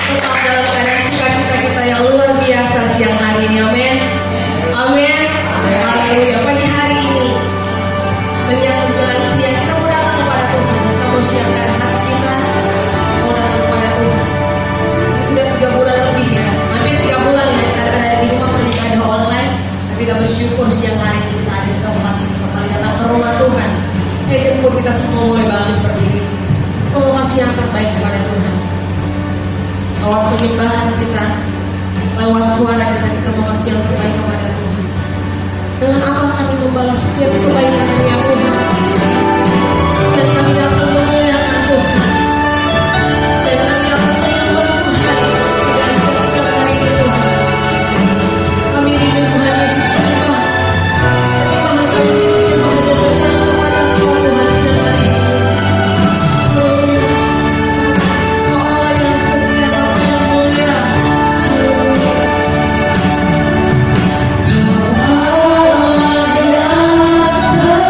tetap dalam keadaan sukacita kita yang luar biasa siang hari ini. Amin. Amin. Haleluya. Pagi hari ini menyambut bulan siang kita mau datang kepada Tuhan. Kita mau siapkan hati kita, mau datang kepada Tuhan. Sudah 3 bulan lebih ya, hampir 3 bulan ya kita ada di rumah pernikahan online. Tapi kita bersyukur siang hari ini kita ada di tempat ini, kembali datang ke rumah Tuhan. Saya jemput kita semua mulai bangkit berdiri. Kita mau kasih yang terbaik kepada Tuhan. Lewat penyembahan kita, lewat suara kita mau kasih yang terbaik kepada Tuhan. Dengan apa kami membalas setiap kebaikan ya Tuhan? Dan kami datang memuliakan Tuhan. Dan kami akan menyembah Tuhan. Dan setiap hari ini Tuhan, kami rindu Tuhan Yesus menyembah. Menyembah kami menyembah dan berdoa kepada Tuhan setiap hari ini Yesus. Haleluya. Kau Allah yang setia, Kau yang mulia. Haleluya. Kau Allah yang setia.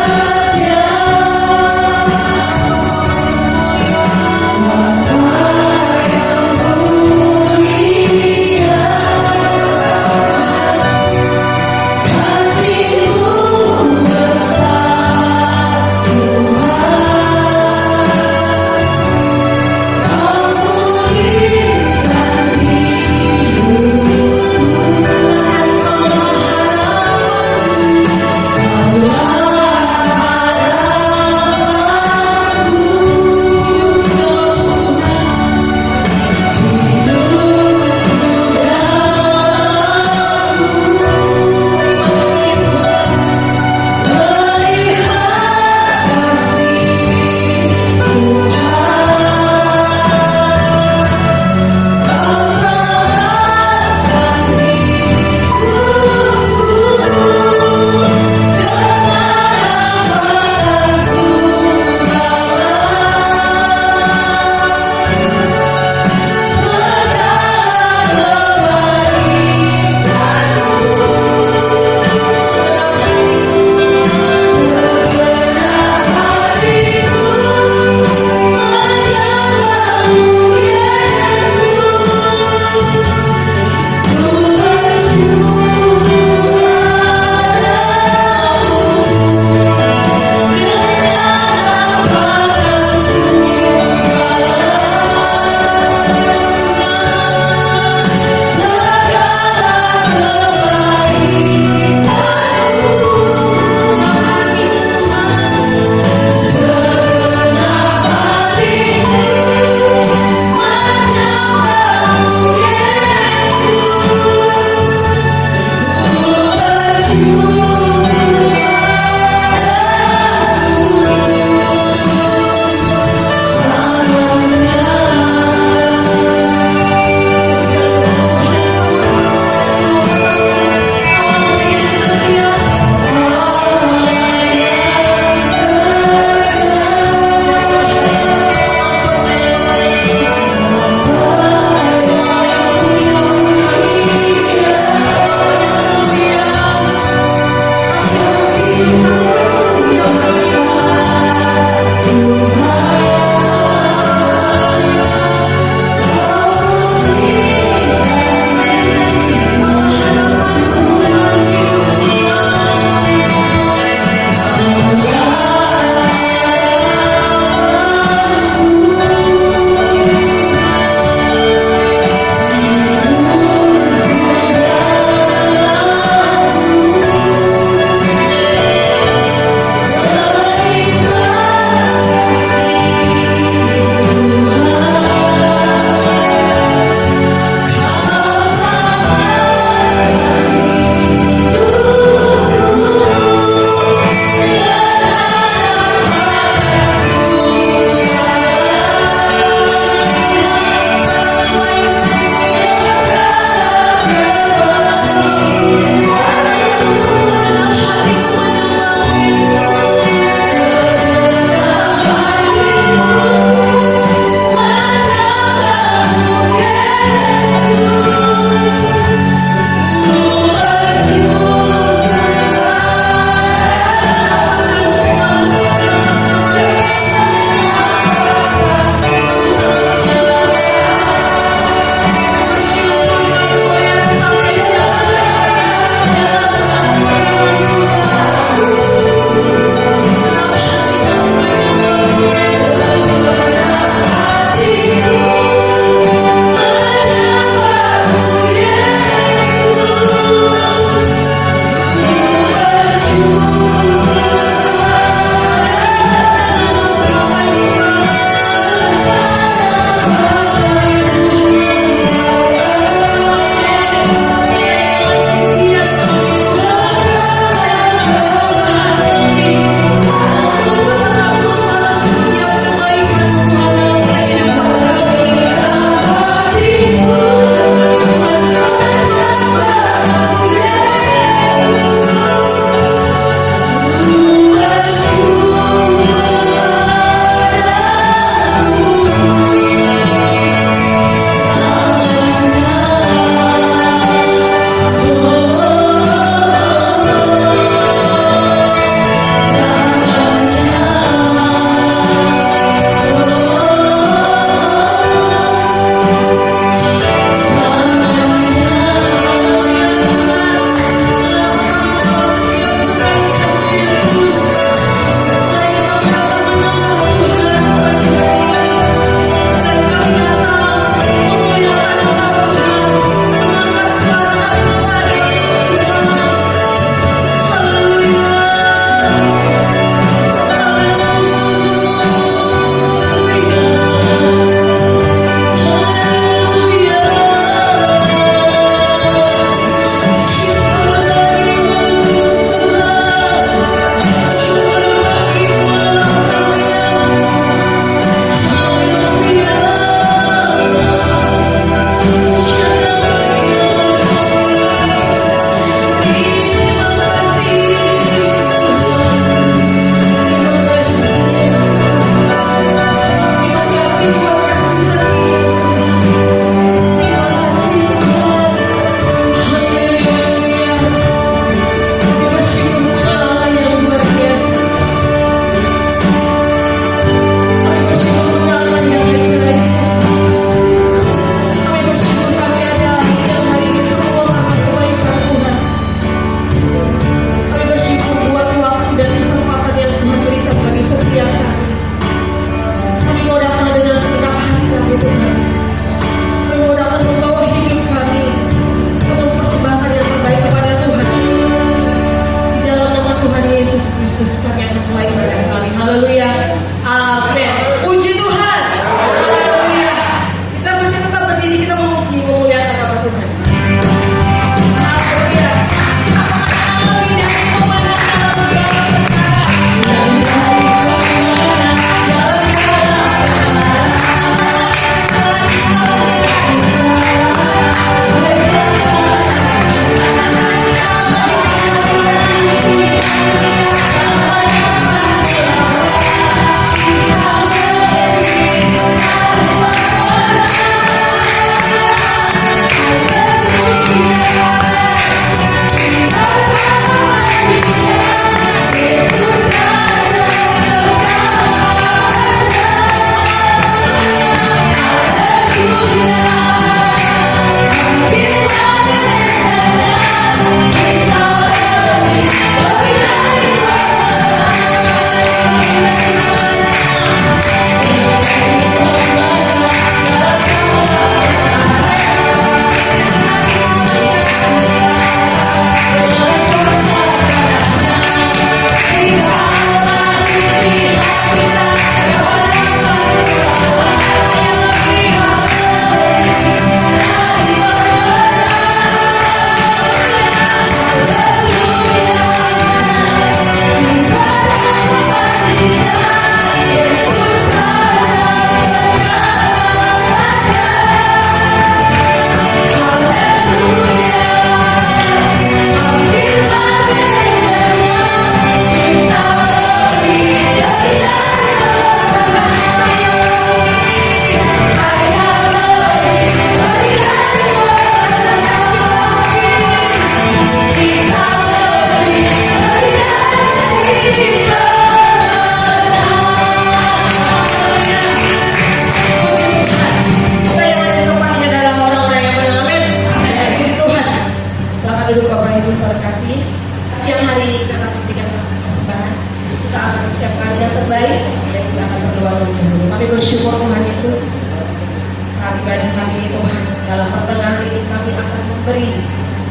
ibadah kami ini Tuhan. Dalam pertengahan ini kami akan memberi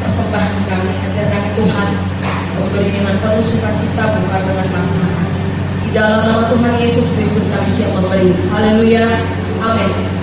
persembahan kami. Ajar kami Tuhan memberi dengan penuh sukacita, bukan dengan masalah. Di dalam nama Tuhan Yesus Kristus kami siap memberi. Haleluya. Amin.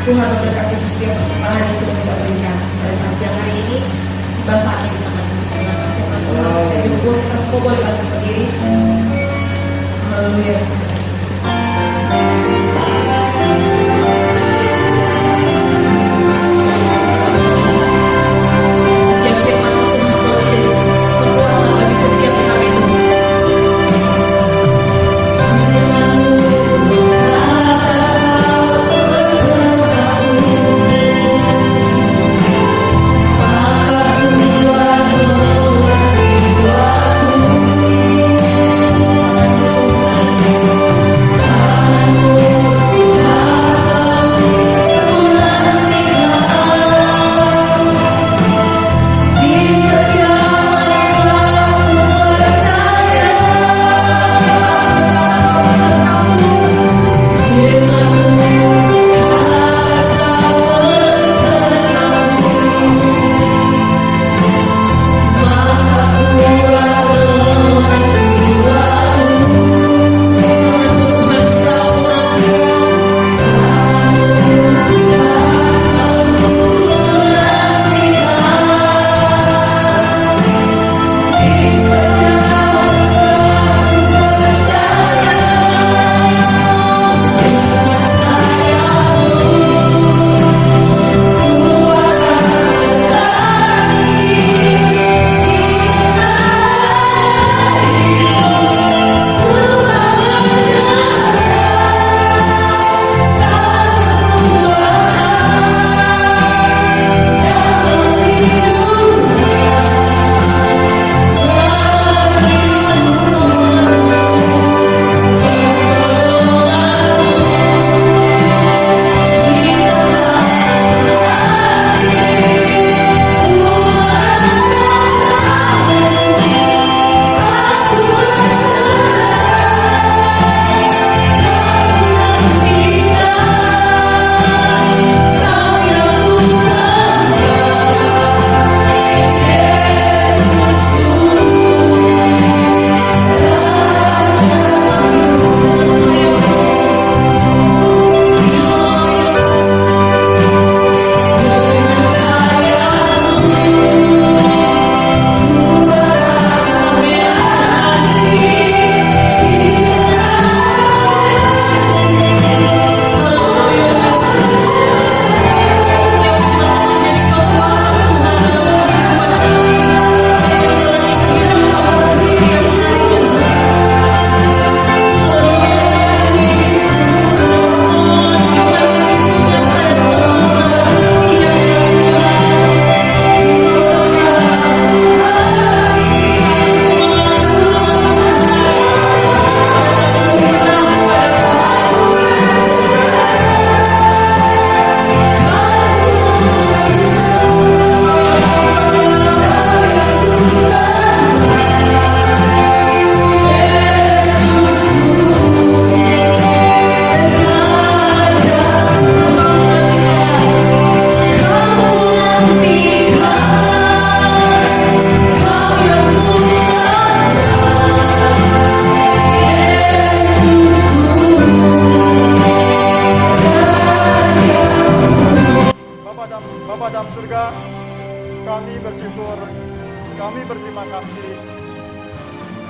Tuhan memberkati setiap persembahan yang sudah kita berikan pada saat siang hari ini. Tiba saatnya kita akan mendengarkan firman Tuhan. Kita jemput, kita semua boleh bangkit berdiri. Haleluya. Setiap firman Tuhan boleh jadi kekuatan bagi setiap kami Tuhan. Thank you.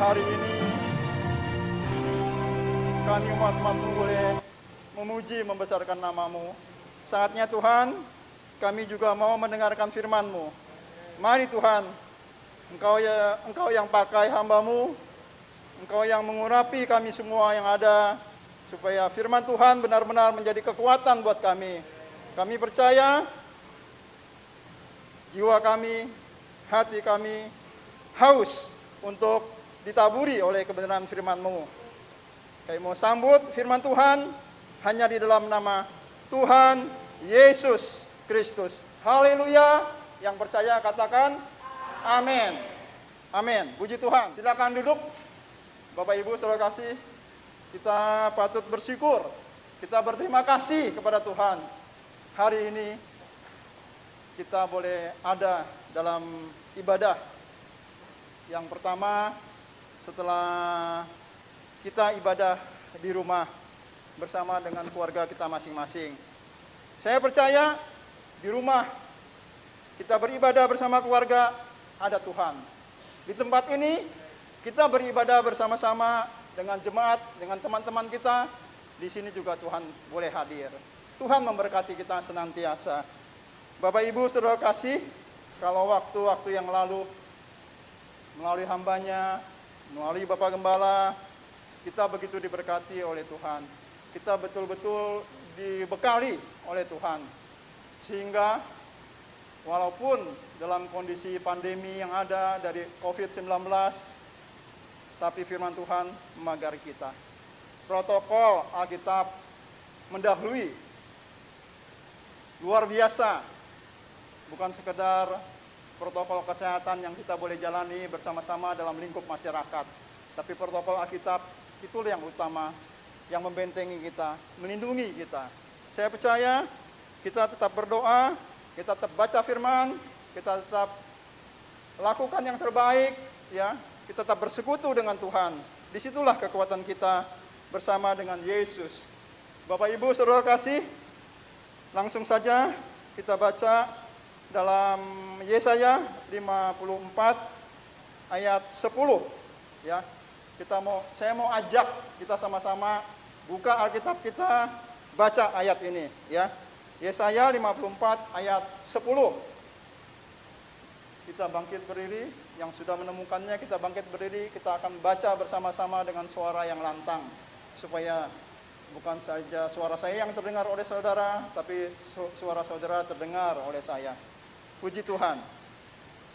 hari ini kami umat-umat-Mu boleh memuji membesarkan nama-Mu. Saatnya Tuhan, kami juga mau mendengarkan firman-Mu. Mari Tuhan, Engkau yang pakai hamba-Mu, Engkau yang mengurapi kami semua yang ada, supaya firman Tuhan benar-benar menjadi kekuatan buat kami. Kami percaya jiwa kami, hati kami haus untuk ditaburi oleh kebenaran firman-Mu. Kami mau sambut firman Tuhan hanya di dalam nama Tuhan Yesus Kristus. Haleluya. Yang percaya katakan amin. Amin. Puji Tuhan. Silakan duduk. Bapak Ibu saudara kasih, kita patut bersyukur. Kita berterima kasih kepada Tuhan. Hari ini kita boleh ada dalam ibadah. Yang pertama, setelah kita ibadah di rumah bersama dengan keluarga kita masing-masing. Saya percaya di rumah kita beribadah bersama keluarga, ada Tuhan. Di tempat ini kita beribadah bersama-sama dengan jemaat, dengan teman-teman kita. Di sini juga Tuhan boleh hadir. Tuhan memberkati kita senantiasa. Bapak Ibu saudara kasih, kalau waktu-waktu yang lalu melalui hambanya, melalui Bapak Gembala, kita begitu diberkati oleh Tuhan. Kita betul-betul dibekali oleh Tuhan. Sehingga walaupun dalam kondisi pandemi yang ada dari COVID-19, tapi firman Tuhan memagari kita. Protokol Alkitab mendahului. Luar biasa. Bukan sekedar protokol kesehatan yang kita boleh jalani bersama-sama dalam lingkup masyarakat. Tapi protokol Alkitab itulah yang utama, yang membentengi kita, melindungi kita. Saya percaya kita tetap berdoa, kita tetap baca firman, kita tetap lakukan yang terbaik, ya. Kita tetap bersekutu dengan Tuhan. Disitulah kekuatan kita bersama dengan Yesus. Bapak Ibu saudara kasih, langsung saja kita baca dalam Yesaya 54 ayat 10, ya. Saya mau ajak kita sama-sama buka Alkitab kita, baca ayat ini, ya. Yesaya 54 ayat 10. Kita bangkit berdiri, yang sudah menemukannya kita bangkit berdiri, kita akan baca bersama-sama dengan suara yang lantang, supaya bukan saja suara saya yang terdengar oleh saudara, tapi suara saudara terdengar oleh saya. Puji Tuhan.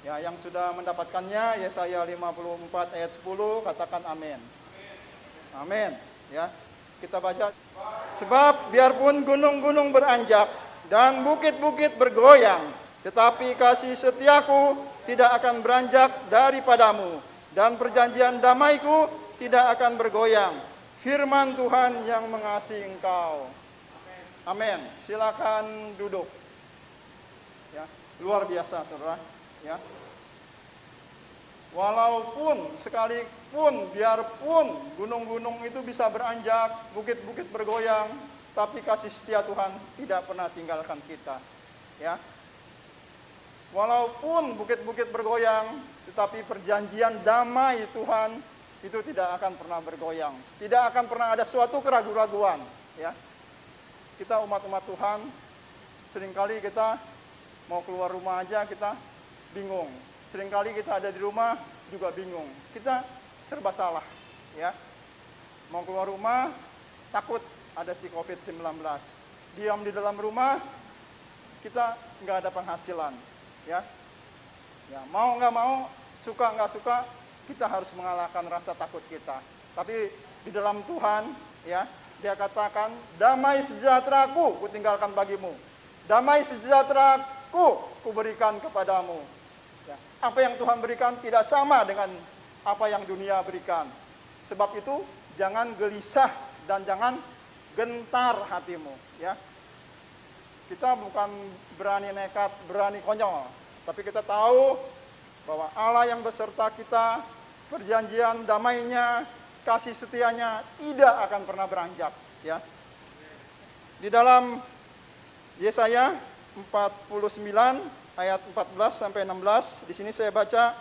Ya, yang sudah mendapatkannya Yesaya 54 ayat 10, katakan amin. Amin. Ya. Kita baca. Sebab biarpun gunung-gunung beranjak dan bukit-bukit bergoyang, tetapi kasih setiaku tidak akan beranjak daripadamu, dan perjanjian damaiku tidak akan bergoyang. Firman Tuhan yang mengasihi engkau. Amin. Silakan duduk. Ya, luar biasa, saudara. Ya. Walaupun sekalipun, biarpun gunung-gunung itu bisa beranjak, bukit-bukit bergoyang, tapi kasih setia Tuhan tidak pernah tinggalkan kita. Ya. Walaupun bukit-bukit bergoyang, tetapi perjanjian damai Tuhan itu tidak akan pernah bergoyang. Tidak akan pernah ada suatu keraguan-raguan. Ya. Kita umat-umat Tuhan, seringkali kita mau keluar rumah aja kita bingung. Seringkali kita ada di rumah juga bingung. Kita serba salah. Ya. Mau keluar rumah, takut ada si COVID-19. Diam di dalam rumah, kita nggak ada penghasilan. Ya, mau nggak mau, suka nggak suka, kita harus mengalahkan rasa takut kita. Tapi di dalam Tuhan, ya, Dia katakan, damai sejahteraku kutinggalkan bagimu, damai sejahteraku kuberikan kepadamu. Ya, apa yang Tuhan berikan tidak sama dengan apa yang dunia berikan. Sebab itu jangan gelisah dan jangan gentar hatimu. Ya. Kita bukan berani nekat, berani konyol. Tapi kita tahu bahwa Allah yang beserta kita, perjanjian damainya, kasih setianya tidak akan pernah beranjak. Ya. Di dalam Yesaya 49 ayat 14 sampai 16, di sini saya baca,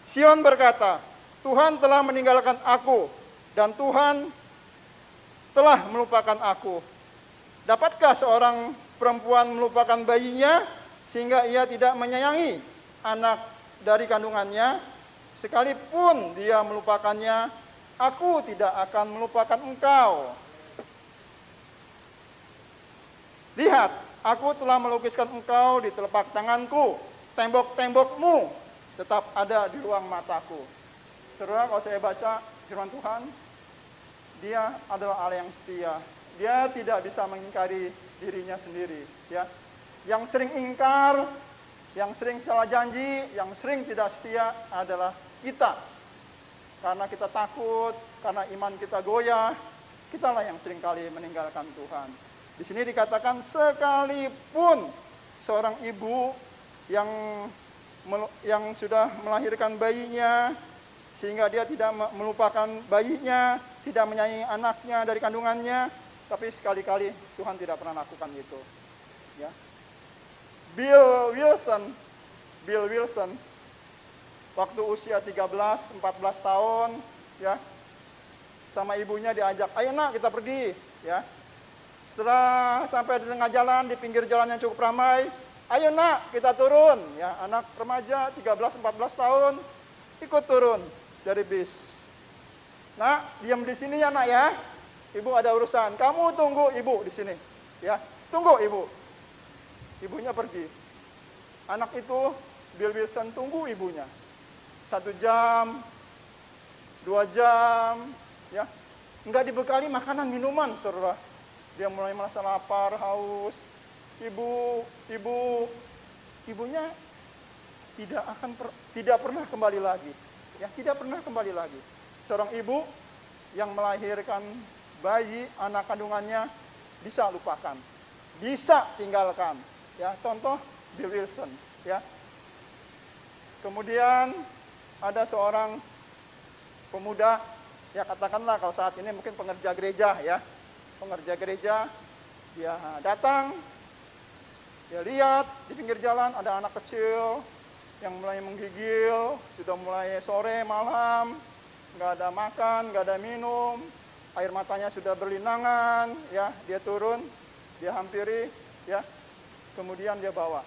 Sion berkata, Tuhan telah meninggalkan aku dan Tuhan telah melupakan aku. Dapatkah seorang perempuan melupakan bayinya sehingga ia tidak menyayangi anak dari kandungannya? Sekalipun dia melupakannya, aku tidak akan melupakan engkau. Lihat, aku telah melukiskan engkau di telapak tanganku, tembok-tembokmu tetap ada di ruang mataku. Saudara, kalau saya baca firman Tuhan, dia adalah Allah yang setia. Dia tidak bisa mengingkari dirinya sendiri. Ya, yang sering ingkar, yang sering salah janji, yang sering tidak setia adalah kita. Karena kita takut, karena iman kita goyah, kitalah yang seringkali meninggalkan Tuhan. Di sini dikatakan sekalipun seorang ibu yang sudah melahirkan bayinya, sehingga dia tidak melupakan bayinya, tidak menyayangi anaknya dari kandungannya, tapi sekali-kali Tuhan tidak pernah lakukan itu. Ya. Bill Wilson, waktu usia 13-14 tahun, ya, sama ibunya diajak, ayo nak kita pergi. Ya. Setelah sampai di tengah jalan, di pinggir jalan yang cukup ramai, ayo nak kita turun. Ya, anak remaja 13-14 tahun ikut turun dari bis. Nah, diam di sini ya nak ya. Ibu ada urusan. Kamu tunggu ibu di sini. Ya, tunggu ibu. Ibunya pergi. Anak itu, Bill Wilson tunggu ibunya. 1 jam, 2 jam, ya. Enggak dibekali makanan, minuman, saudara. Dia mulai merasa lapar, haus. Ibunya tidak pernah kembali lagi. Ya, tidak pernah kembali lagi. Seorang ibu yang melahirkan bayi anak kandungannya bisa lupakan, bisa tinggalkan. Ya, contoh Bill Wilson. Ya. Kemudian ada seorang pemuda, ya katakanlah kalau saat ini mungkin pengerja gereja, ya, pengerja gereja, dia datang, dia lihat di pinggir jalan ada anak kecil yang mulai menggigil, sudah mulai sore malam, nggak ada makan, nggak ada minum, air matanya sudah berlinangan, ya, dia turun, dia hampiri, ya, kemudian dia bawa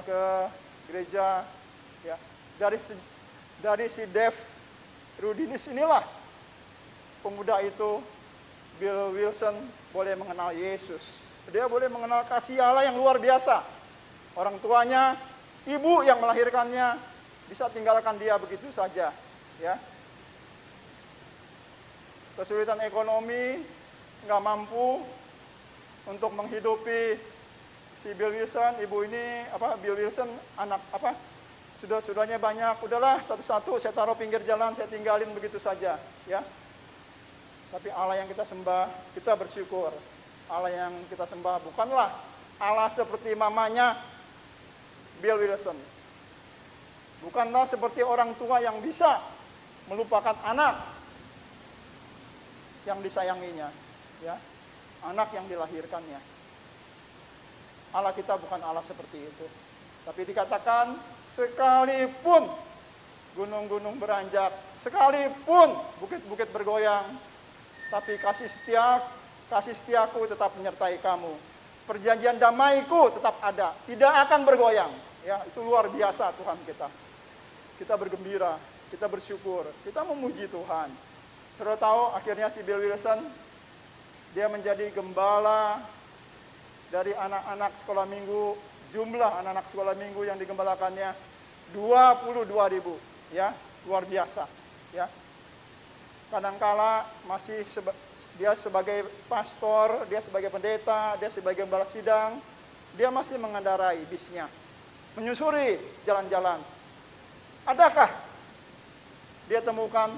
ke gereja, ya. Dari si Dave Rudinis inilah pemuda itu, Bill Wilson boleh mengenal Yesus. Dia boleh mengenal kasih Allah yang luar biasa. Orang tuanya, ibu yang melahirkannya, bisa tinggalkan dia begitu saja, ya. Kesulitan ekonomi, nggak mampu untuk menghidupi si Bill Wilson. Ibu ini, Bill Wilson, anak sudahnya banyak. Udahlah, satu-satu saya taruh pinggir jalan, saya tinggalin begitu saja, ya. Tapi Allah yang kita sembah, kita bersyukur. Allah yang kita sembah bukanlah Allah seperti mamanya Bill Wilson. Bukanlah seperti orang tua yang bisa melupakan anak yang disayanginya, ya, anak yang dilahirkannya. Allah kita bukan Allah seperti itu. Tapi dikatakan sekalipun gunung-gunung beranjak, sekalipun bukit-bukit bergoyang, tapi kasih setiaku tetap menyertai kamu. Perjanjian damaiku tetap ada, tidak akan bergoyang. Ya, itu luar biasa Tuhan kita. Kita bergembira, kita bersyukur, kita memuji Tuhan. Saudara tahu akhirnya si Bill Wilson, dia menjadi gembala dari anak-anak sekolah minggu. Jumlah anak-anak sekolah minggu yang digembalakannya 22.000, ya, luar biasa, ya. Kadangkala masih dia sebagai pastor, dia sebagai pendeta, dia sebagai gembala sidang, dia masih mengendarai bisnya, menyusuri jalan-jalan. Adakah dia temukan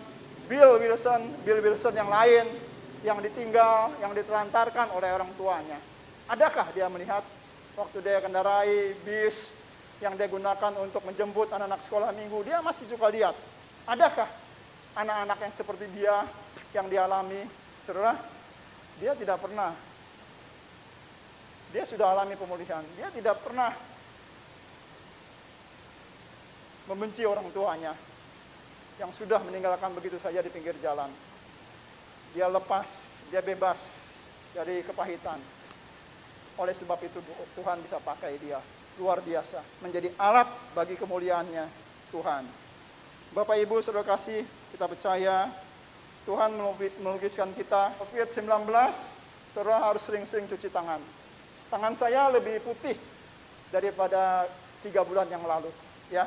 Bill Wilson yang lain, yang ditinggal, yang ditelantarkan oleh orang tuanya? Adakah dia melihat waktu dia kendarai bis yang dia gunakan untuk menjemput anak-anak sekolah minggu, dia masih suka lihat, adakah anak-anak yang seperti dia yang dialami? Saudara, dia tidak pernah. Dia sudah alami pemulihan. Dia tidak pernah membenci orang tuanya. yang sudah meninggalkan begitu saja di pinggir jalan. Dia lepas, dia bebas dari kepahitan. Oleh sebab itu Tuhan bisa pakai dia. Luar biasa. Menjadi alat bagi kemuliaannya Tuhan. Bapak Ibu saudara kasih, kita percaya Tuhan melukiskan kita. COVID-19, saudara harus sering-sering cuci tangan. Tangan saya lebih putih daripada 3 bulan yang lalu. Ya,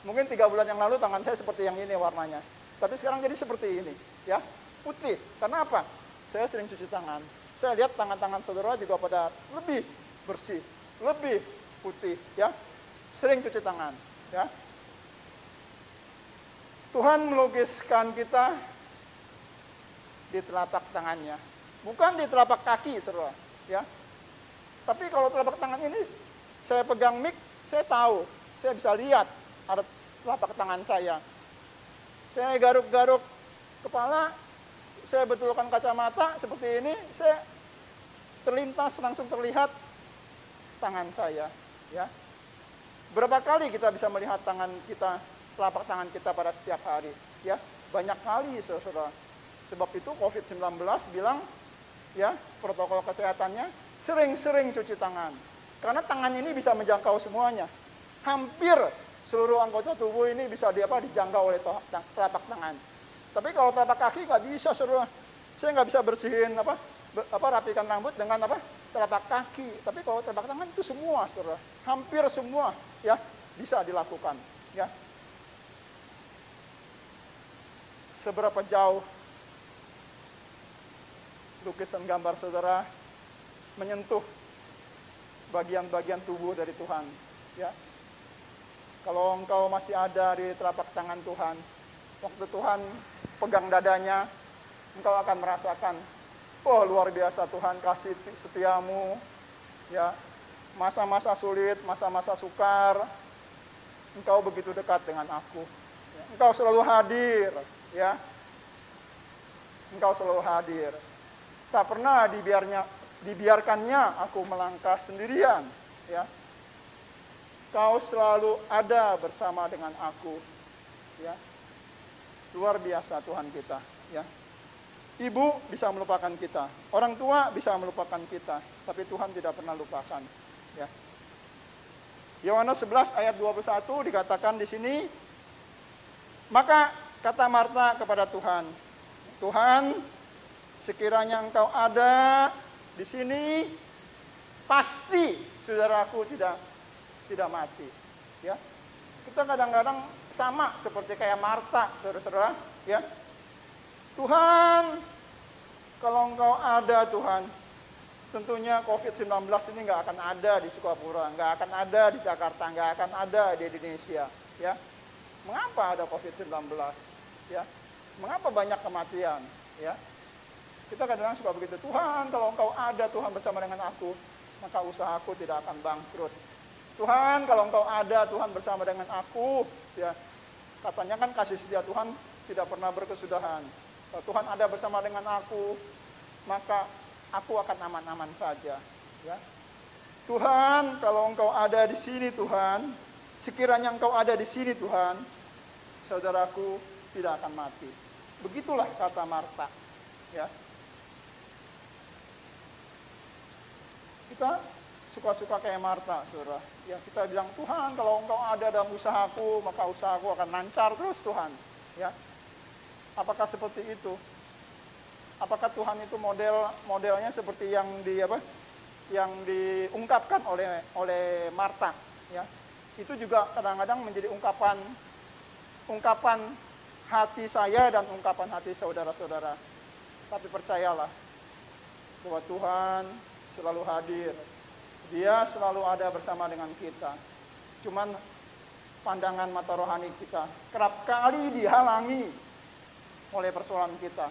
mungkin 3 bulan yang lalu tangan saya seperti yang ini warnanya. Tapi sekarang jadi seperti ini. Ya, putih. Karena apa? Saya sering cuci tangan. Saya lihat tangan-tangan saudara juga pada lebih bersih, lebih putih. Ya, sering cuci tangan. Ya, Tuhan melukiskan kita di telapak tangannya, bukan di telapak kaki, saudara. Ya, tapi kalau telapak tangan ini, saya pegang mic, saya tahu, saya bisa lihat ada telapak tangan saya. Saya garuk-garuk kepala, saya betulkan kacamata seperti ini, saya terlintas langsung terlihat tangan saya. Ya, berapa kali kita bisa melihat tangan kita, telapak tangan kita pada setiap hari? Ya, banyak kali, saudara. Sebab itu COVID-19 bilang, ya, protokol kesehatannya sering-sering cuci tangan. Karena tangan ini bisa menjangkau semuanya. Hampir seluruh anggota tubuh ini bisa dijangkau oleh telapak tangan. Tapi kalau telapak kaki nggak bisa, saudara. Saya nggak bisa bersihin rapikan rambut dengan telapak kaki. Tapi kalau telapak tangan itu semua, saudara. Hampir semua, ya, bisa dilakukan. Ya. Seberapa jauh lukisan gambar saudara menyentuh bagian-bagian tubuh dari Tuhan, ya. Kalau engkau masih ada di telapak tangan Tuhan, waktu Tuhan pegang dadanya, engkau akan merasakan, oh luar biasa Tuhan kasih setiamu, ya. Masa-masa sulit, masa-masa sukar, engkau begitu dekat dengan aku. Ya. Engkau selalu hadir, ya. Engkau selalu hadir. Tak pernah dibiarkannya aku melangkah sendirian, ya. Kau selalu ada bersama dengan aku, ya. Luar biasa Tuhan kita, ya. Ibu bisa melupakan kita, orang tua bisa melupakan kita, tapi Tuhan tidak pernah lupakan, ya. Yohanes 11 ayat 21 dikatakan di sini, maka kata Marta kepada Tuhan, Tuhan, sekiranya engkau ada di sini, pasti saudaraku tidak mati. Ya, kita kadang-kadang sama seperti kayak Marta, saudara-saudara. Ya, Tuhan, kalau engkau ada Tuhan, tentunya COVID-19 ini nggak akan ada di Sukapura, nggak akan ada di Jakarta, nggak akan ada di Indonesia. Ya, mengapa ada COVID-19? Ya, mengapa banyak kematian? Ya. Kita kadang-kadang suka begitu, Tuhan kalau engkau ada Tuhan bersama dengan aku, maka usahaku tidak akan bangkrut. Tuhan kalau engkau ada Tuhan bersama dengan aku, ya, katanya kan kasih setia Tuhan tidak pernah berkesudahan. Kalau Tuhan ada bersama dengan aku, maka aku akan aman-aman saja. Ya. Tuhan kalau engkau ada di sini Tuhan, sekiranya engkau ada di sini Tuhan, saudaraku tidak akan mati. Begitulah kata Marta. Ya. Kita suka-suka kayak Marta, saudara. Ya, kita bilang, Tuhan, kalau engkau ada dalam usahaku, maka usahaku akan lancar terus, Tuhan. Ya. Apakah seperti itu? Apakah Tuhan itu modelnya seperti yang diungkapkan oleh Marta? Ya. Itu juga kadang-kadang menjadi ungkapan hati saya dan ungkapan hati saudara-saudara. Tapi percayalah bahwa Tuhan selalu hadir. Dia selalu ada bersama dengan kita. Cuman pandangan mata rohani kita kerap kali dihalangi oleh persoalan kita.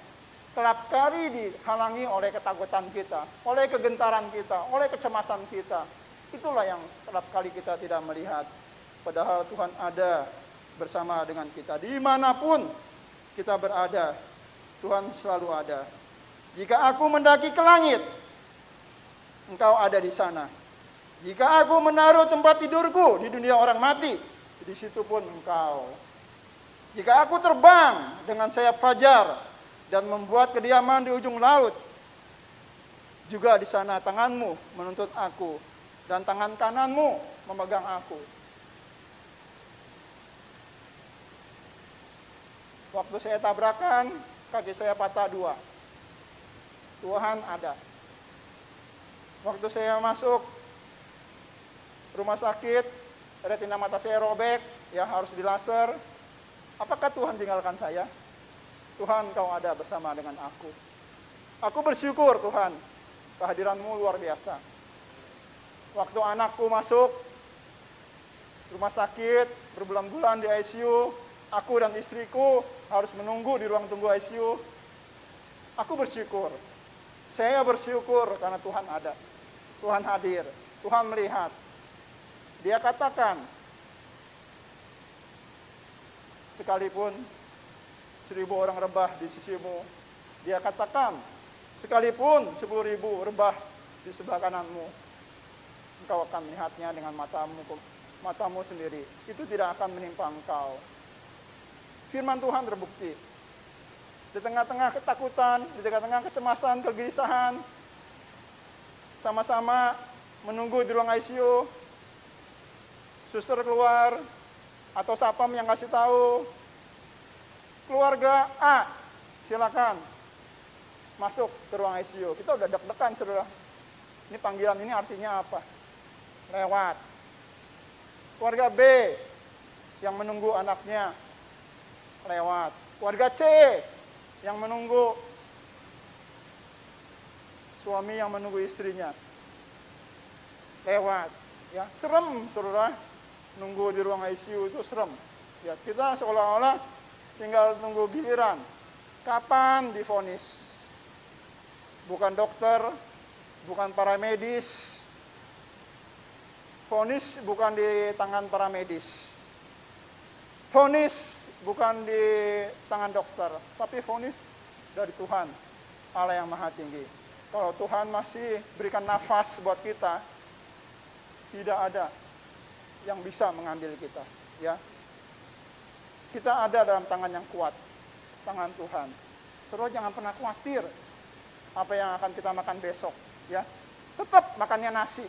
Kerap kali dihalangi oleh ketakutan kita, oleh kegentaran kita, oleh kecemasan kita. Itulah yang kerap kali kita tidak melihat. Padahal Tuhan ada bersama dengan kita. Dimanapun kita berada, Tuhan selalu ada. Jika aku mendaki ke langit, engkau ada di sana. Jika aku menaruh tempat tidurku di dunia orang mati, di situ pun engkau. Jika aku terbang dengan sayap fajar dan membuat kediaman di ujung laut, juga di sana tanganmu menuntut aku dan tangan kananmu memegang aku. Waktu saya tabrakan, kaki saya patah 2. Tuhan ada. Waktu saya masuk rumah sakit, retina mata saya robek, ya harus dilaser. Apakah Tuhan tinggalkan saya? Tuhan, Kau ada bersama dengan aku. Aku bersyukur Tuhan, kehadiran-Mu luar biasa. Waktu anakku masuk rumah sakit, berbulan-bulan di ICU, aku dan istriku harus menunggu di ruang tunggu ICU. Aku bersyukur. Saya bersyukur karena Tuhan ada. Tuhan hadir. Tuhan melihat. Dia katakan, sekalipun 1000 orang rebah di sisimu, dia katakan, sekalipun 10.000 rebah di sebelah kananmu, engkau akan melihatnya dengan matamu sendiri. Itu tidak akan menimpa engkau. Firman Tuhan terbukti. Di tengah-tengah ketakutan, di tengah-tengah kecemasan, kegelisahan, sama-sama menunggu di ruang ICU, suster keluar, atau sapam yang kasih tahu, keluarga A, silakan masuk ke ruang ICU. Kita udah deg-degan, saudara. Ini panggilan ini artinya apa? Lewat. Keluarga B yang menunggu anaknya, lewat. Keluarga C yang menunggu suami yang menunggu istrinya, lewat. Ya, serem, saudara. Nunggu di ruang ICU itu serem. Ya, kita seolah-olah tinggal tunggu giliran. Kapan divonis? Bukan dokter, bukan paramedis. Vonis bukan di tangan paramedis. Vonis bukan di tangan dokter, tapi vonis dari Tuhan, Allah yang Maha Tinggi. Kalau Tuhan masih berikan nafas buat kita, tidak ada yang bisa mengambil kita, ya. Kita ada dalam tangan yang kuat, tangan Tuhan. Saudara jangan pernah khawatir apa yang akan kita makan besok, ya. Tetap makannya nasi,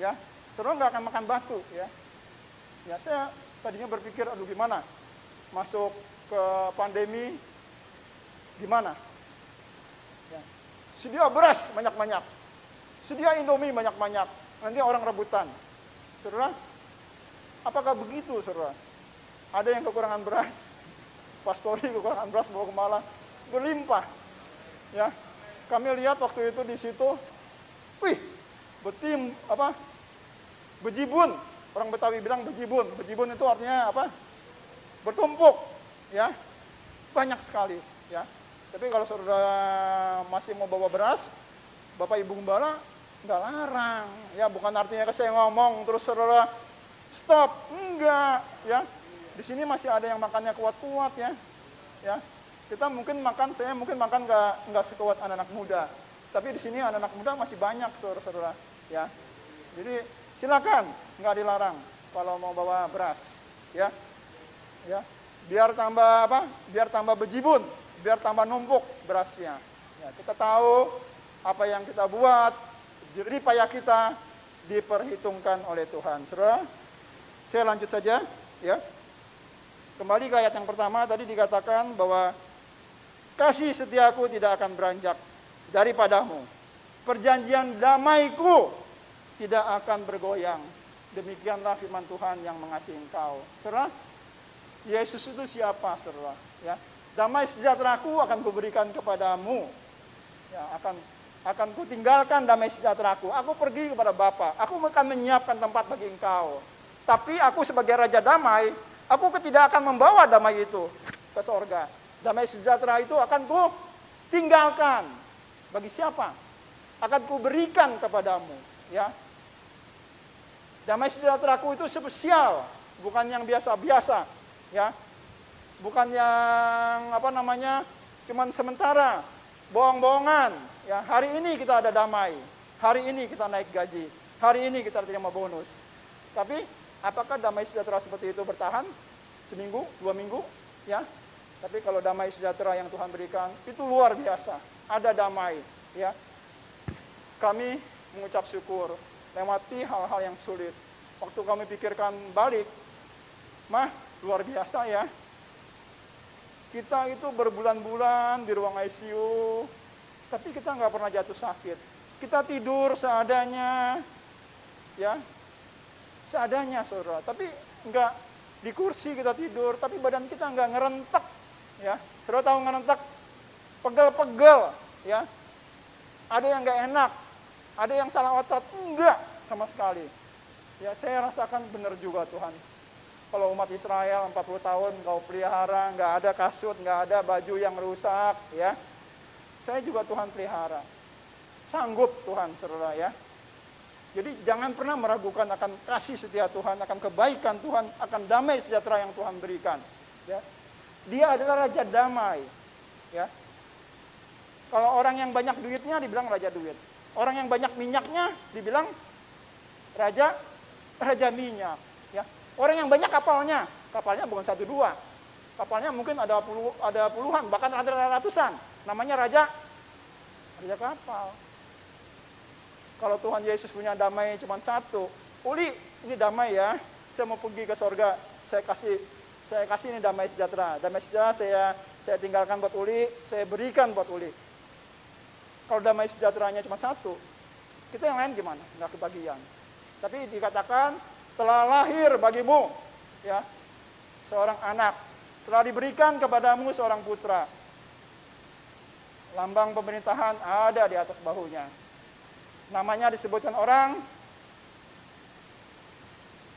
ya. Saudara nggak akan makan batu, ya. Ya, saya tadinya berpikir, aduh gimana masuk ke pandemi, gimana? Ya. Sedia beras banyak-banyak, sedia Indomie banyak-banyak, nanti orang rebutan. Saudara, apakah begitu, saudara? Ada yang kekurangan beras, pastori kekurangan beras bawa ke Malang, berlimpah. Ya, kami lihat waktu itu di situ, wih, bejibun. Orang Betawi bilang bejibun. Bejibun itu artinya apa? Bertumpuk, ya, banyak sekali, ya. Tapi kalau saudara masih mau bawa beras, Bapak Ibu Gembala nggak larang, ya. Bukan artinya saya ngomong terus saudara stop, enggak, ya. Di sini masih ada yang makannya kuat-kuat, ya, ya. Kita mungkin makan, saya mungkin makan nggak sekuat anak-anak muda, tapi di sini anak-anak muda masih banyak, saudara-saudara, ya. Jadi silakan, nggak dilarang kalau mau bawa beras, ya. Ya, biar tambah apa? Biar tambah bejibun, biar tambah numpuk berasnya. Ya, kita tahu apa yang kita buat, jerih payah kita diperhitungkan oleh Tuhan. Saudara, saya lanjut saja, ya. Kembali ke ayat yang pertama, tadi dikatakan bahwa kasih setiaku tidak akan beranjak daripadamu. Perjanjian damaiku tidak akan bergoyang. Demikianlah firman Tuhan yang mengasihi engkau. Saudara, Yesus itu siapa, saudara? Ya, damai sejahteraku akan kuberikan kepadamu. Ya, akan kutinggalkan damai sejahteraku. Aku pergi kepada Bapa. Aku akan menyiapkan tempat bagi engkau. Tapi aku sebagai Raja Damai, aku tidak akan membawa damai itu ke sorga. Damai sejahtera itu akan ku tinggalkan. Bagi siapa? Akan kuberikan kepadamu. Ya. Damai sejahteraku itu spesial, bukan yang biasa-biasa. Ya, bukan yang cuman sementara, bohong-bohongan. Ya, hari ini kita ada damai, hari ini kita naik gaji, hari ini kita terima bonus. Tapi apakah damai sejahtera seperti itu bertahan seminggu, 2 minggu? ya. Tapi kalau damai sejahtera yang Tuhan berikan itu luar biasa. Ada damai, ya. Kami mengucap syukur lewati hal-hal yang sulit. Waktu kami pikirkan balik, mah luar biasa ya. Kita itu berbulan-bulan di ruang ICU, tapi kita nggak pernah jatuh sakit. Kita tidur seadanya, ya, seadanya saudara. Tapi nggak di kursi kita tidur, tapi badan kita nggak ngerentek, ya. Saudara tahu ngerentek, pegel-pegel, ya. Ada yang nggak enak, ada yang salah otot, enggak sama sekali. Ya, saya rasakan benar juga Tuhan. Kalau umat Israel 40 tahun kau pelihara, nggak ada kasut, nggak ada baju yang rusak, ya. Saya juga Tuhan pelihara. Sanggup Tuhan, saudara ya. Jadi jangan pernah meragukan akan kasih setia Tuhan, akan kebaikan Tuhan, akan damai sejahtera yang Tuhan berikan. Ya. Dia adalah Raja Damai. Ya. Kalau orang yang banyak duitnya dibilang Raja Duit. Orang yang banyak minyaknya dibilang Raja Minyak. Ya. Orang yang banyak kapalnya bukan 1-2. Kapalnya mungkin ada puluhan, bahkan ada ratusan. Namanya Raja Kapal. Kalau Tuhan Yesus punya damai cuma satu, Uli, ini damai ya, saya mau pergi ke sorga, saya kasih ini damai sejahtera. Damai sejahtera saya tinggalkan buat Uli, saya berikan buat Uli. Kalau damai sejahteranya cuma satu, kita yang lain gimana? Nggak kebagian. Tapi dikatakan telah lahir bagimu, ya, seorang anak, telah diberikan kepadamu seorang putra. Lambang pemerintahan ada di atas bahunya. Namanya disebutkan orang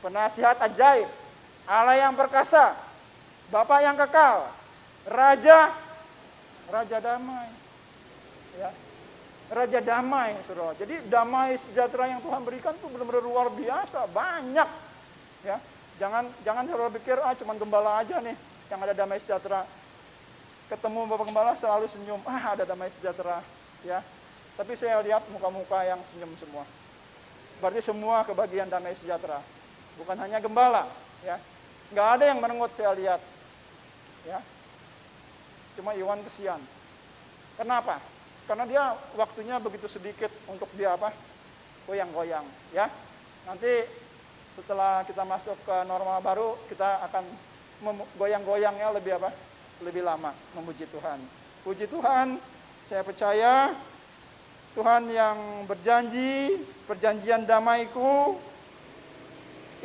penasihat ajaib, Allah yang perkasa, Bapa yang kekal, Raja damai. Ya. Raja damai, saudara. Jadi damai sejahtera yang Tuhan berikan itu benar-benar luar biasa, banyak. Ya. Jangan saudara pikir cuma gembala aja nih yang ada damai sejahtera. Ketemu Bapak Gembala selalu senyum, ada damai sejahtera, ya. Tapi saya lihat muka-muka yang senyum semua. Berarti semua kebagian damai sejahtera. Bukan hanya gembala, ya. Nggak ada yang merengut saya lihat, ya. Cuma Iwan kesian. Kenapa? Karena dia waktunya begitu sedikit untuk dia goyang-goyang, ya. Nanti setelah kita masuk ke normal baru, kita akan goyang-goyangnya lebih lama, memuji Tuhan. Puji Tuhan, saya percaya Tuhan yang berjanji, perjanjian damaiku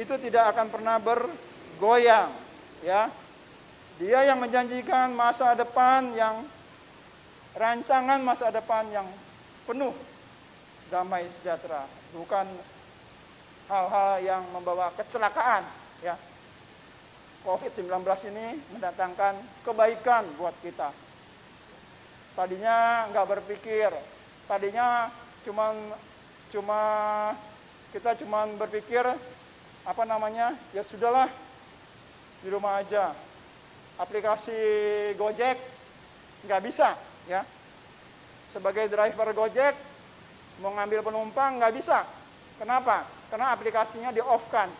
itu tidak akan pernah bergoyang, ya. Dia yang menjanjikan masa depan rancangan masa depan yang penuh damai sejahtera, bukan hal-hal yang membawa kecelakaan, ya. COVID-19 ini mendatangkan kebaikan buat kita. Tadinya nggak berpikir, tadinya kita cuma berpikir ya sudahlah di rumah aja. Aplikasi Gojek nggak bisa, ya. Sebagai driver Gojek mau ngambil penumpang nggak bisa. Kenapa? Karena aplikasinya di-off-kan,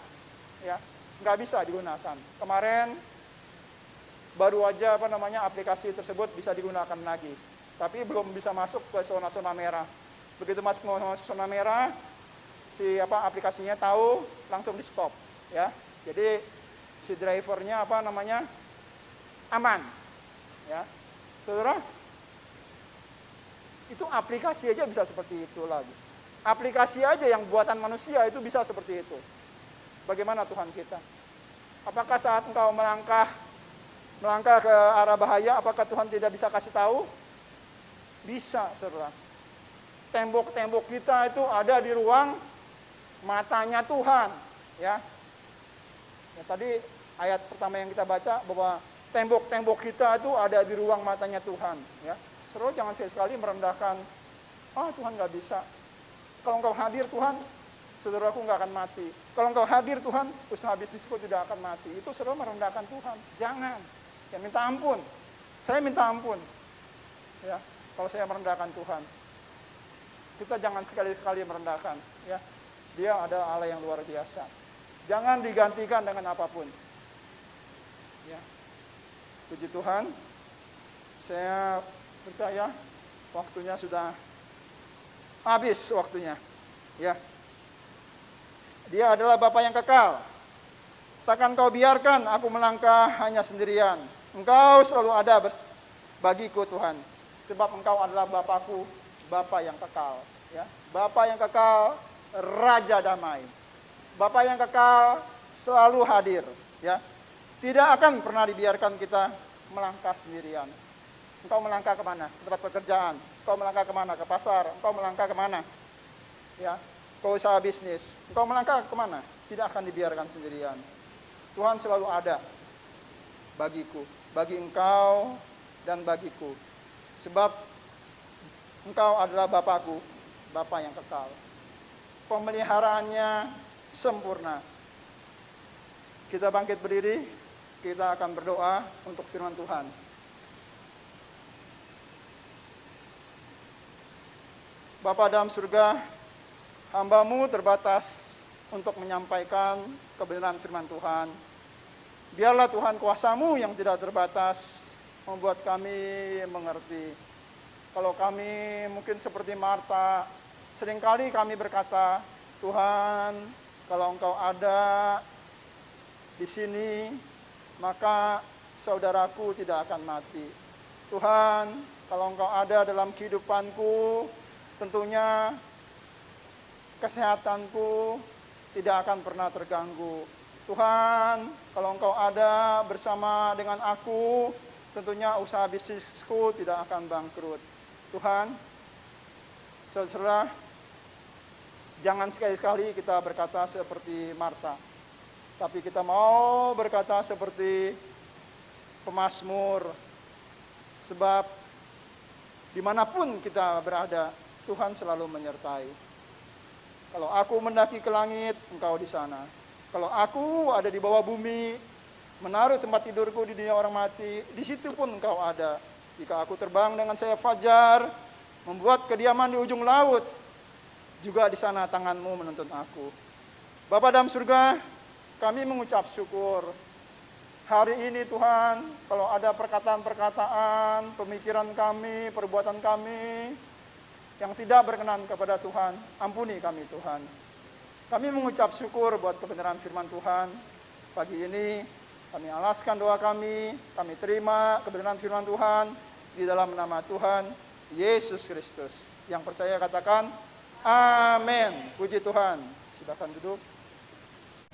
ya. Nggak bisa digunakan. Kemarin baru aja aplikasi tersebut bisa digunakan lagi, tapi belum bisa masuk ke zona-zona merah. Begitu masuk zona merah, aplikasinya tahu langsung di stop, ya. Jadi si drivernya aman, ya. Saudara, itu aplikasi aja bisa seperti itu lagi. Aplikasi aja yang buatan manusia itu bisa seperti itu. Bagaimana Tuhan kita? Apakah saat engkau melangkah ke arah bahaya, apakah Tuhan tidak bisa kasih tahu? Bisa, saudara. Tembok-tembok kita itu ada di ruang matanya Tuhan, ya. Ya, tadi ayat pertama yang kita baca bahwa tembok-tembok kita itu ada di ruang matanya Tuhan, ya. Saudara jangan sekali merendahkan, Tuhan nggak bisa. Kalau engkau hadir Tuhan, saudaraku nggak akan mati. Kalau engkau hadir Tuhan, usaha bisnisku tidak akan mati. Itu saudara merendahkan Tuhan. Jangan. Ya minta ampun. Saya minta ampun. Ya, kalau saya merendahkan Tuhan. Kita jangan sekali-sekali merendahkan. Ya, Dia ada Allah yang luar biasa. Jangan digantikan dengan apapun. Ya. Puji Tuhan, saya percaya waktunya sudah habis waktunya. Ya, Dia adalah Bapa yang kekal. Takkan kau biarkan aku melangkah hanya sendirian. Engkau selalu ada bagiku Tuhan. Sebab Engkau adalah Bapakku, Bapa yang kekal. Ya, Bapa yang kekal, Raja damai. Bapa yang kekal selalu hadir. Ya, tidak akan pernah dibiarkan kita melangkah sendirian. Engkau melangkah kemana? Ke tempat pekerjaan. Engkau melangkah kemana? Ke pasar. Engkau melangkah kemana? Ya, ke usaha bisnis. Engkau melangkah kemana? Tidak akan dibiarkan sendirian. Tuhan selalu ada bagiku, bagi engkau dan bagiku. Sebab engkau adalah Bapakku, Bapa yang kekal. Pemeliharaannya sempurna. Kita bangkit berdiri, kita akan berdoa untuk firman Tuhan. Bapa dalam surga, hamba-Mu terbatas untuk menyampaikan kebenaran firman Tuhan. Biarlah Tuhan kuasa-Mu yang tidak terbatas membuat kami mengerti. Kalau kami mungkin seperti Marta, seringkali kami berkata, Tuhan, kalau Engkau ada di sini, maka saudaraku tidak akan mati. Tuhan, kalau Engkau ada dalam kehidupanku, tentunya kesehatanku tidak akan pernah terganggu. Tuhan, kalau Engkau ada bersama dengan aku, tentunya usaha bisnisku tidak akan bangkrut. Tuhan, saudara, jangan sekali-sekali kita berkata seperti Marta, tapi kita mau berkata seperti pemazmur, sebab dimanapun kita berada, Tuhan selalu menyertai. Kalau aku mendaki ke langit, Engkau di sana. Kalau aku ada di bawah bumi, menaruh tempat tidurku di dunia orang mati, di situ pun Engkau ada. Jika aku terbang dengan sayap fajar, membuat kediaman di ujung laut, juga di sana tangan-Mu menuntun aku. Bapa dalam surga, kami mengucap syukur. Hari ini Tuhan, kalau ada perkataan-perkataan, pemikiran kami, perbuatan kami, yang tidak berkenan kepada Tuhan, ampuni kami Tuhan. Kami mengucap syukur buat kebenaran firman Tuhan. Pagi ini kami alaskan doa kami terima kebenaran firman Tuhan di dalam nama Tuhan Yesus Kristus. Yang percaya katakan amin. Puji Tuhan. Silakan duduk.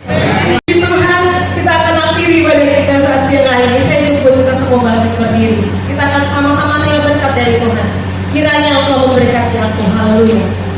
Puji Tuhan, kita akan akhiri ibadah kita saat siang hari ini. Saya jemput kita semua bangkit berdiri. Kita akan sama-sama terima berkat dari Tuhan. Kiranya Engkau memberkati aku. Haleluya.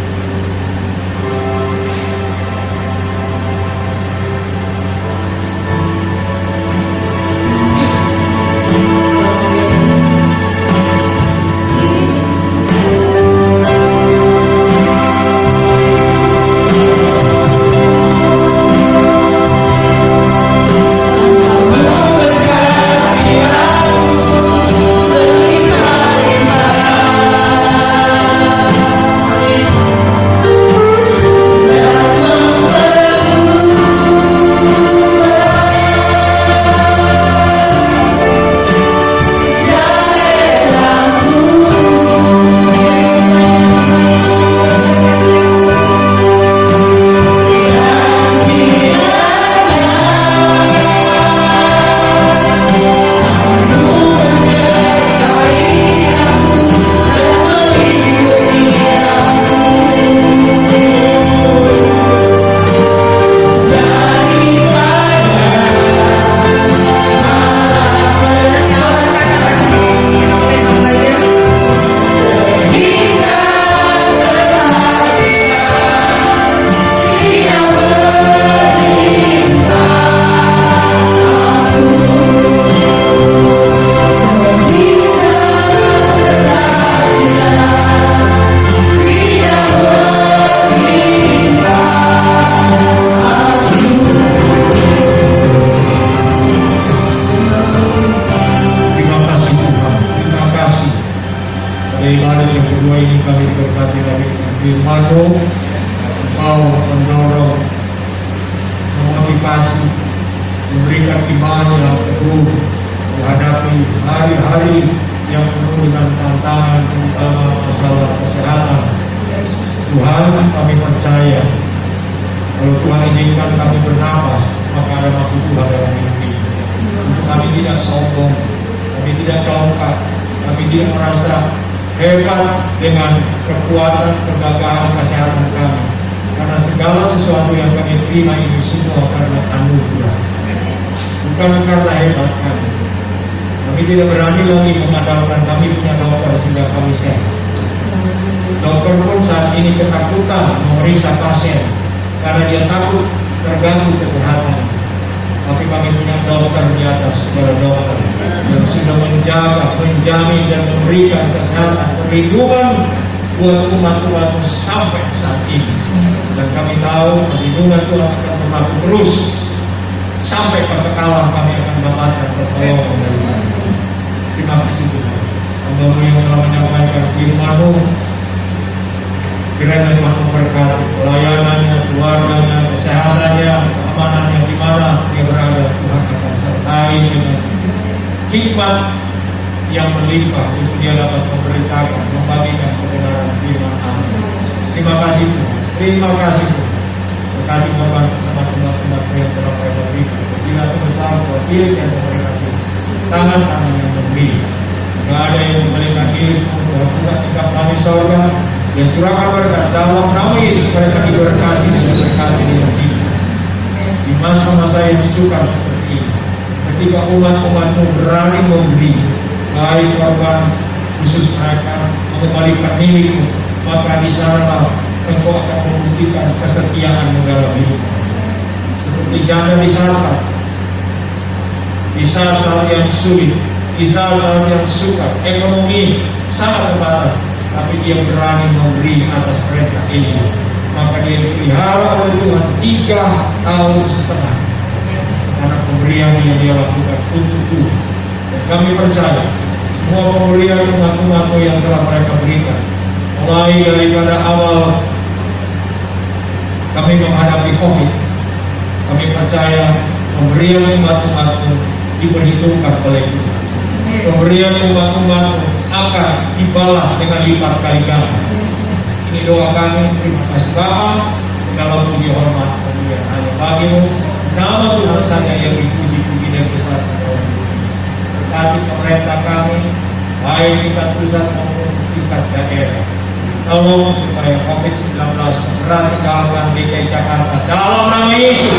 memberikan iman yang teguh menghadapi hari-hari yang penuh dengan tantangan, terutama masalah kesehatan. Tuhan, kami percaya kalau Tuhan izinkan kami bernapas, maka ada maksud Tuhan dalam hidup ini. Kami tidak sombong, kami tidak congkak, kami tidak merasa hebat dengan kekuatan, kegagahan, kesehatan kami. Karena segala sesuatu yang kami terima ini semua karena anugerah, bukan karena hebat kami. Kami tidak berani lagi mengandalkan kami punya dokter sehingga kami sehat. Dokter pun saat ini ketakutan memeriksa pasien karena dia takut terganggu kesehatan. Tapi kami punya dokter di atas segala dokter yang sudah menjaga, menjamin dan memberikan kesehatan, perlindungan buat umat-umat sampai saat ini. Dan kami tahu perlindungan Tuhan akan berlaku terus sampai kekekalan kami akan mendapatkan pertolongan dari Tuhan. Terima kasih Tuhan. Hamba-Mu yang telah menyampaikan firman-Mu, kiranya Tuhan memberkati pelayanannya, keluarganya, kesehatannya, keamanannya di mana dia berada. Tuhan akan sertai dengan hikmat yang melimpah untuk dia dapat memberitakan, membagikan kebenaran firman Allah. Terima kasih Tuhan. Terima kasih Tuhan. Berkati korban bersama umat-umat yang telah mereka berikan. Bila itu bersama wakil dan memberkati tangan-tangan yang memberi. Tidak ada yang memberikan diri Tuhan bukan tingkap kami sorga yang curahkan berkat dalam nama Yesus. Mereka diberkati dan diberkati dengan hidup di masa-masa yang sukar seperti ini. Ketika umat-umat-Mu berani memberi baik korban khusus mereka mengembalikan milik-Mu, maka di sana Engkau akan membuktikan kesetiaan dalam hidup. Seperti janda di saat yang sulit, di saat yang sukar, ekonomi sangat terbatas, tapi dia berani memberi atas perintah ini. Maka dia dipelihara oleh Tuhan 3,5 tahun karena pemberian yang dia lakukan untuk Tuhan. Dan kami percaya semua pemberian umat-umat-Mu yang telah mereka berikan, mulai daripada awal kami menghadapi COVID, kami percaya pemberian umat-umat-Mu diperhitungkan oleh Tuhan. Pemberian umat-umat-Mu akan dibalas dengan lipat kali ganda. Ini doa kami. Terima kasih Bapa. Segala puji hormat kemuliaan hanya bagi-Mu. Nama Tuhan saja yang dipuji-puji dan besar. Berkati pemerintah kami, baik tingkat pusat maupun tingkat daerah. Tolong supaya COVID-19 segera tinggalkan DKI Jakarta dalam nama Yesus.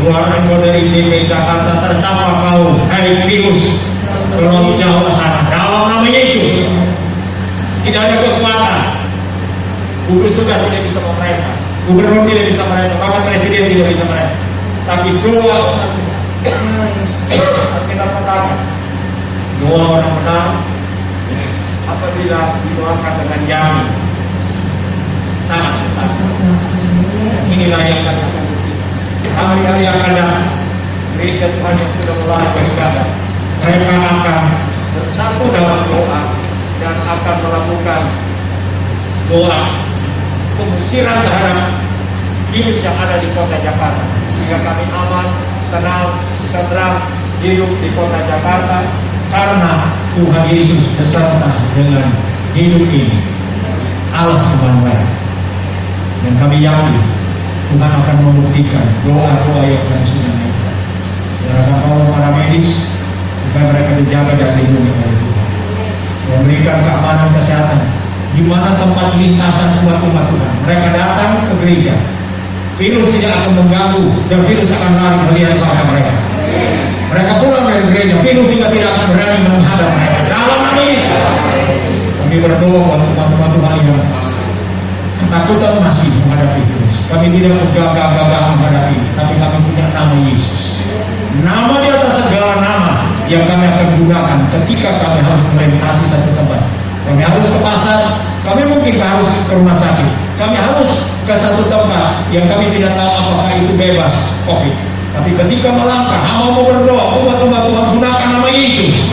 Luar dari DKI Jakarta tercapa kau, hai virus, belum jauh sana dalam nama Yesus. Tidak ada kekuatan. Gugus tugas tidak bisa memerintah, gubernur tidak bisa memerintah, bahkan presiden tidak bisa memerintah. Tapi doa kita katakan, doa orang benar apabila didoakan dengan yakin sangat besar. Inilah yang akan kita buktikan. Hari-hari yang akan datang, gereja Tuhan yang sudah mulai beribadah, mereka akan bersatu dalam doa dan akan melakukan doa pengusiran terhadap virus yang ada di kota Jakarta, sehingga kami aman, tenang, tenteram hidup di kota Jakarta karena Tuhan Yesus beserta dengan hidup ini, Allah Immanuel. Dan kami yakin Tuhan akan membuktikan doa-doa yang kami sudah lakukan. Serahkan tolong para medis supaya mereka dijaga dan dilindungi oleh Tuhan. Memberikan keamanan kesehatan di mana tempat lintasan umat-umat Tuhan. Mereka datang ke gereja, virus tidak akan mengganggu dan virus akan lari melihat kepada mereka. Mereka pulang dari gereja, virus juga tidak akan berani menghadap mereka. Dalam nama Yesus, kami berdoa untuk umat-umat Tuhan yang ketakutan masih menghadapi virus. Kami tidak menggagah-gagah menghadapi ini, tapi kami punya nama Yesus. Nama di atas segala nama yang kami akan gunakan ketika kami harus melintasi satu tempat. Kami harus ke pasar, kami mungkin harus ke rumah sakit, kami harus ke satu tempat yang kami tidak tahu apakah itu bebas COVID. Tapi ketika melangkah, hamba-Mu berdoa, umat-umat Tuhan gunakan nama Yesus.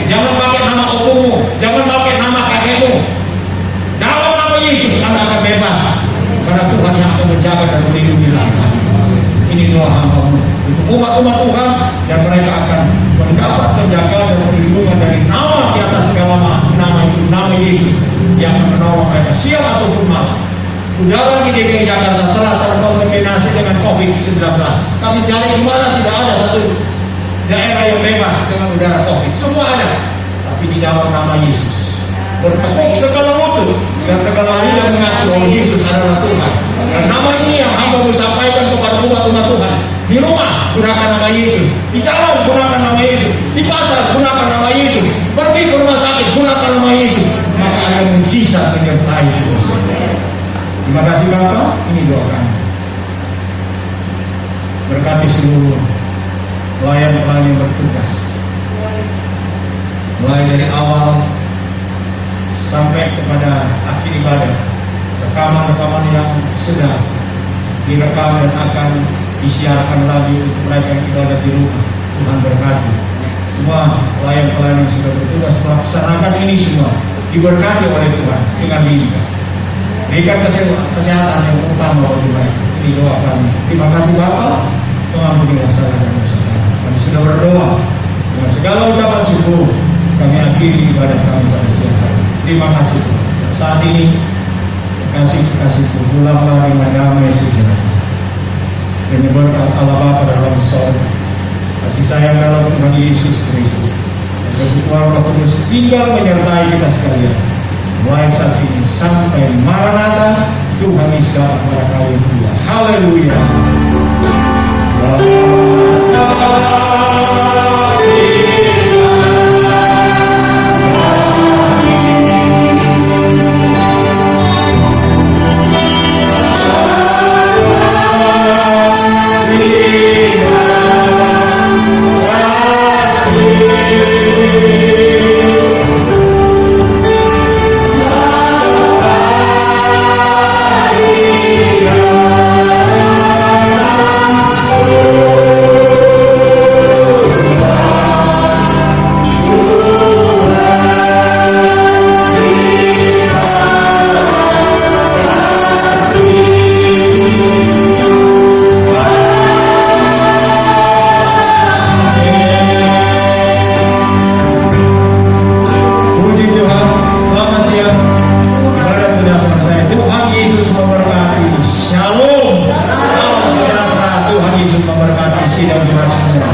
Jangan pakai nama opungmu, jangan pakai nama kakekmu. Dalam nama Yesus Anda akan bebas, karena Tuhan yang akan menjaga dan melindungi langkah. Ini doa hamba-Mu untuk umat-umat Tuhan, dan mereka akan mendapat penjagaan dan perlindungan dari nama di atas segala nama itu, nama Yesus, yang akan menolong mereka siang ataupun malam. Udara di DKI Jakarta telah terkontaminasi dengan COVID-19. Kami cari di mana tidak ada satu daerah yang bebas dengan udara COVID. Semua ada, tapi di dalam nama Yesus. Bertepuk segala lutut dan segala lidah mengaku bahwa Yesus adalah Tuhan. Dan nama ini yang hamba sampaikan kepada umat-umat Tuhan. Di rumah gunakan nama Yesus, di jalan gunakan nama Yesus, di pasar gunakan nama Yesus, pergi ke rumah sakit gunakan nama Yesus. Maka ada mujizat menyertai hidup. Terima kasih Bapak, ini doa kami. Berkati seluruh pelayan-pelayan yang bertugas, mulai dari awal sampai kepada akhir ibadah. Rekaman-rekaman yang sudah direkam dan akan disiarkan lagi untuk mereka yang ibadah di rumah, Tuhan berkati. Semua pelayan-pelayan yang sudah bertugas melaksanakan ini semua diberkati oleh Tuhan dengan limpah. Berikan kesehatan yang utama bagi mereka. Ini doa kami. Terima kasih Bapak. Tuhan berilah salah dan dosa kami. Kami sudah berdoa dengan segala ucapan syukur. Kami akhiri ibadah kami pada siang hari. Terima kasih. Saat ini kasih-kasihku pulanglah dengan damai sejahtera. Dan berkat Allah Bapa dalam sorga, kasih sayang dalam Tuhan Yesus Kristus, dan sekutu Roh Kudus tinggal menyertai kita sekalian, mulai saat ini sampai Maranatha. Tuhan Yesus datang pada kali kedua. Haleluya.